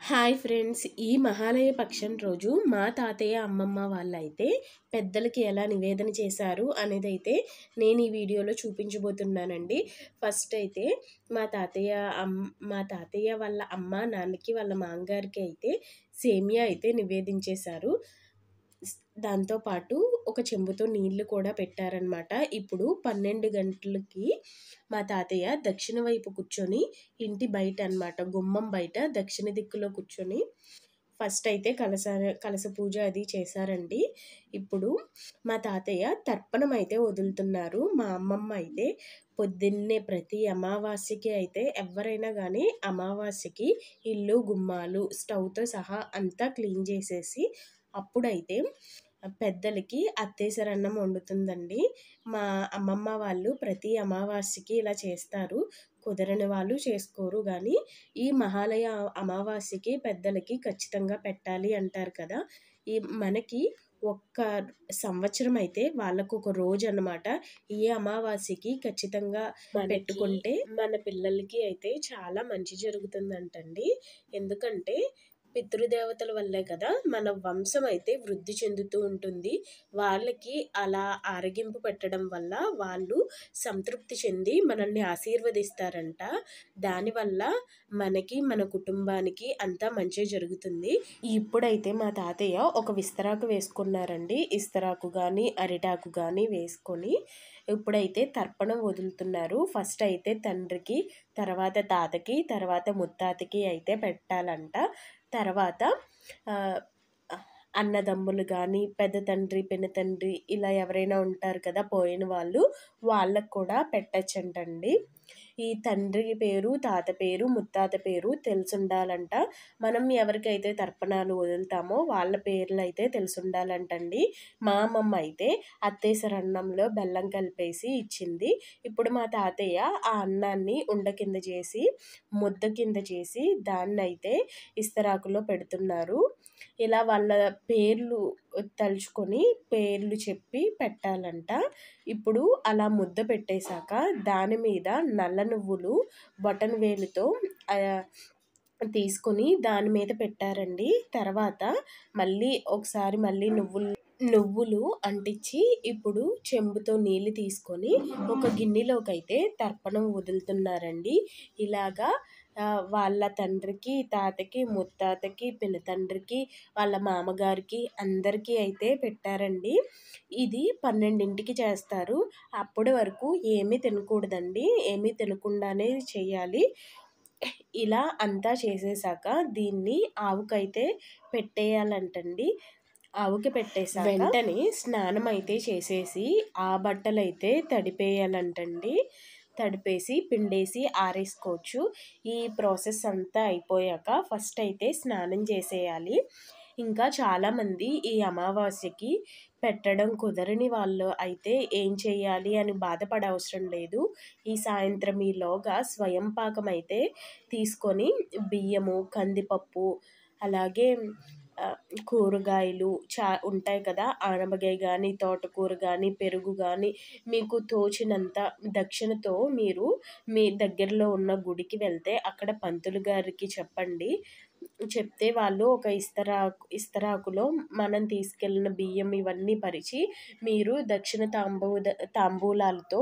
Hi friends, ఈ మహాలయ పక్షం రోజు మా తాతయ్య అమ్మమ్మ వాళ్ళైతే పెద్దలకి ఎలా నివేదన చేశారు అనేది అయితే నేను ఈ వీడియోలో చూపించబోతున్నానండి. ఫస్ట్ అయితే మా తాతయ్య వాళ్ళ అమ్మ నాన్నకి వాళ్ళ మామగారికి అయితే సేమియా అయితే నివేదించేశారు. దాంతోపాటు ఒక చెంబుతో నీళ్లు కూడా పెట్టారనమాట. ఇప్పుడు 12 గంటలకి మా తాతయ్య దక్షిణ వైపు కూర్చొని ఇంటి బయట అనమాట, గుమ్మం బయట దక్షిణ దిక్కులో కూర్చొని ఫస్ట్ అయితే కలస పూజ అది చేశారండి. ఇప్పుడు మా తాతయ్య తర్పణం అయితే వదులుతున్నారు. మా అమ్మమ్మ అయితే పొద్దున్నే ప్రతి అమావాస్యకి అయితే ఎవరైనా కానీ అమావాస్యకి ఇల్లు గుమ్మాలు స్టవ్తో సహా అంతా క్లీన్ చేసేసి అప్పుడైతే పెద్దలకి అత్తేసరన్నం వండుతుందండి. మా అమ్మమ్మ వాళ్ళు ప్రతి అమావాస్యకి ఇలా చేస్తారు. కుదరని వాళ్ళు చేసుకోరు, కానీ ఈ మహాలయ అమావాస్యకి పెద్దలకి ఖచ్చితంగా పెట్టాలి అంటారు కదా. మనకి ఒక్క సంవత్సరం అయితే వాళ్ళకు ఒక రోజు అన్నమాట. ఈ అమావాస్యకి ఖచ్చితంగా పెట్టుకుంటే మన పిల్లలకి అయితే చాలా మంచి జరుగుతుందంటండి. ఎందుకంటే పితృదేవతల వల్లే కదా మన వంశం అయితే వృద్ధి చెందుతూ ఉంటుంది. వాళ్ళకి అలా ఆరగింపు పెట్టడం వల్ల వాళ్ళు సంతృప్తి చెంది మనల్ని ఆశీర్వదిస్తారంట. దానివల్ల మనకి మన కుటుంబానికి అంతా మంచి జరుగుతుంది. ఇప్పుడైతే మా తాతయ్య ఒక విస్తరాకు వేసుకున్నారండి. ఇస్తరాకు కానీ అరిటాకు కానీ వేసుకొని ఇప్పుడైతే తర్పణం వదులుతున్నారు. ఫస్ట్ అయితే తండ్రికి, తర్వాత తాతకి, తర్వాత ముత్తాతకి అయితే పెట్టాలంట. తర్వాత అన్నదమ్ములు కానీ పెద్ద తండ్రి పినతండ్రి ఇలా ఎవరైనా ఉంటారు కదా పోయిన వాళ్ళు, వాళ్ళకు కూడా పెట్టచ్చంటండి. ఈ తండ్రి పేరు, తాత పేరు, ముత్తాత పేరు తెలుసుండాలంట. మనం ఎవరికైతే తర్పణాలు వదులుతామో వాళ్ళ పేర్లు అయితే తెలుసుండాలంటండి. మా అమ్మమ్మ అయితే అత్తేసరన్నంలో బెల్లం కలిపేసి ఇచ్చింది. ఇప్పుడు మా తాతయ్య ఆ అన్నాన్ని ఉండ కింద చేసి ముద్ద కింద చేసి దాన్నైతే ఇస్తరాకులో పెడుతున్నారు. ఇలా వాళ్ళ పేర్లు తలుచుకొని పేర్లు చెప్పి పెట్టాలంట. ఇప్పుడు అలా ముద్ద పెట్టేశాక దాని మీద నల్ల నువ్వులు బటన్ వేలుతో తీసుకొని దాని మీద పెట్టారండి. తర్వాత ఒకసారి మళ్ళీ నువ్వులు అంటించి ఇప్పుడు చెంబుతో నీళ్ళు తీసుకొని ఒక గిన్నెలోకి అయితే తర్పణం వదులుతున్నారండి. ఇలాగా వాళ్ళ తండ్రికి, తాతకి, ముత్తాతకి, పినతండ్రికి, వాళ్ళ మామగారికి అందరికీ అయితే పెట్టారండి. ఇది 12ంటికి చేస్తారు. అప్పటి వరకు ఏమీ తినకూడదండి, ఏమీ తినకుండానే చేయాలి. ఇలా అంతా చేసేసాక దీన్ని ఆవుకైతే పెట్టేయాలంటండి. ఆవుకి పెట్టేసాక వెంటనే స్నానం అయితే చేసేసి ఆ బట్టలైతే తడిపేయాలంటండి. తడిపేసి పిండేసి ఆరేసుకోవచ్చు. ఈ ప్రాసెస్ అంతా అయిపోయాక ఫస్ట్ అయితే స్నానం చేసేయాలి. ఇంకా చాలామంది ఈ అమావాస్యకి పెట్టడం కుదరని వాళ్ళు అయితే ఏం చేయాలి అని బాధపడే అవసరం లేదు. ఈ సాయంత్రం ఈలోగా స్వయం పాకం అయితే తీసుకొని బియ్యము, కందిపప్పు, అలాగే కూరగాయలు ఉంటాయి కదా, ఆనపకాయ కానీ, తోటకూర కానీ, పెరుగు కానీ మీకు తోచినంత దక్షిణతో మీరు మీ దగ్గరలో ఉన్న గుడికి వెళ్తే అక్కడ పంతులు గారికి చెప్పండి. చెప్తే వాళ్ళు ఒక ఇస్తరాకులో మనం తీసుకెళ్ళిన బియ్యం ఇవన్నీ పరిచి మీరు దక్షిణ తాంబూలాలతో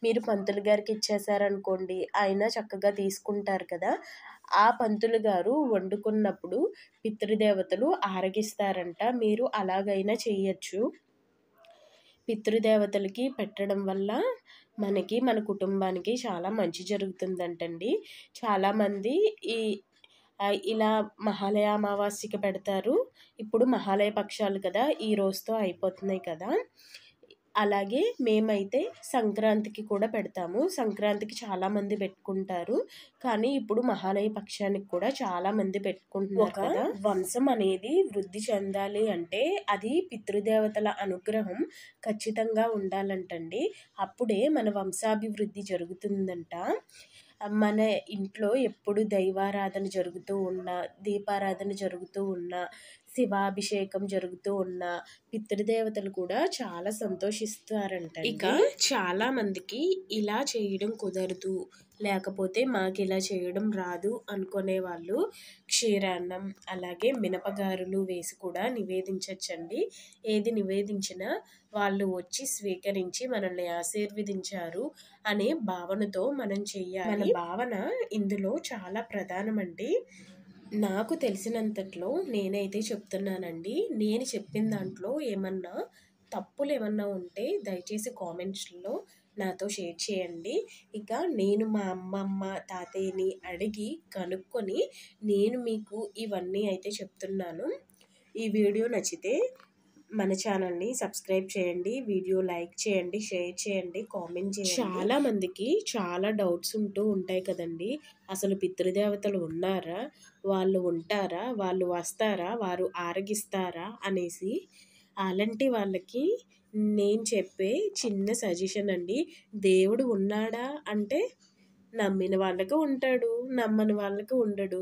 మీరు పంతులు గారికి ఇచ్చేసారనుకోండి, ఆయన చక్కగా తీసుకుంటారు కదా. ఆ పంతులు గారు వండుకున్నప్పుడు పితృదేవతలు ఆరగిస్తారంట. మీరు అలాగైనా చేయొచ్చు. పితృదేవతలకి పెట్టడం వల్ల మనకి మన కుటుంబానికి చాలా మంచి జరుగుతుందంటండి. చాలామంది ఇలా మహాలయ అమావాస్యకి పెడతారు. ఇప్పుడు మహాలయ పక్షాలు కదా, ఈ రోజుతో అయిపోతున్నాయి కదా. అలాగే మేమైతే సంక్రాంతికి కూడా పెడతాము. సంక్రాంతికి చాలామంది పెట్టుకుంటారు, కానీ ఇప్పుడు మహాలయ పక్షానికి కూడా చాలామంది పెట్టుకుంటున్నారు కదా. వంశం అనేది వృద్ధి చెందాలి అంటే అది పితృదేవతల అనుగ్రహం ఖచ్చితంగా ఉండాలంటండి. అప్పుడే మన వంశాభివృద్ధి జరుగుతుందంట. మన ఇంట్లో ఎప్పుడు దైవారాధన జరుగుతూ ఉన్నా, దీపారాధన జరుగుతూ ఉన్నా, శివాభిషేకం జరుగుతూ ఉన్నా పితృదేవతలు కూడా చాలా సంతోషిస్తారంట. ఇక చాలా మందికి ఇలా చేయడం కుదరదు, లేకపోతే మాకిలా చేయడం రాదు అనుకునే వాళ్ళు క్షీరాన్నం, అలాగే మినపగారెలు వేసి కూడా నివేదించొచ్చండి. ఏది నివేదించినా వాళ్ళు వచ్చి స్వీకరించి మనల్ని ఆశీర్వదించారు అనే భావనతో మనం చెయ్యాలి. మన భావన ఇందులో చాలా ప్రధానమండి. నాకు తెలిసినంతట్లో నేనైతే చెప్తున్నానండి. నేను చెప్పిన దాంట్లో ఏమన్నా తప్పులేమన్నా ఉంటే దయచేసి కామెంట్స్‌లో నాతో షేర్ చేయండి. ఇక నేను మా అమ్మమ్మ, తాతయ్యని అడిగి కనుక్కొని నేను మీకు ఇవన్నీ అయితే చెప్తున్నాను. ఈ వీడియో నచ్చితే మన ఛానల్‌ని సబ్స్క్రైబ్ చేయండి. వీడియో లైక్ చేయండి, షేర్ చేయండి, కామెంట్ చేయండి. చాలామందికి చాలా డౌట్స్ ఉంటూ ఉంటాయి కదండీ! అసలు పితృదేవతలు ఉన్నారా? వాళ్ళు ఉంటారా? వాళ్ళు వస్తారా? వారు ఆరగిస్తారా? అనేసి. అలాంటి వాళ్ళకి నేను చెప్పే చిన్న సజెషన్ అండి. దేవుడు ఉన్నాడా అంటే నమ్మిన వాళ్ళకి ఉంటాడు, నమ్మని వాళ్ళకి ఉండడు.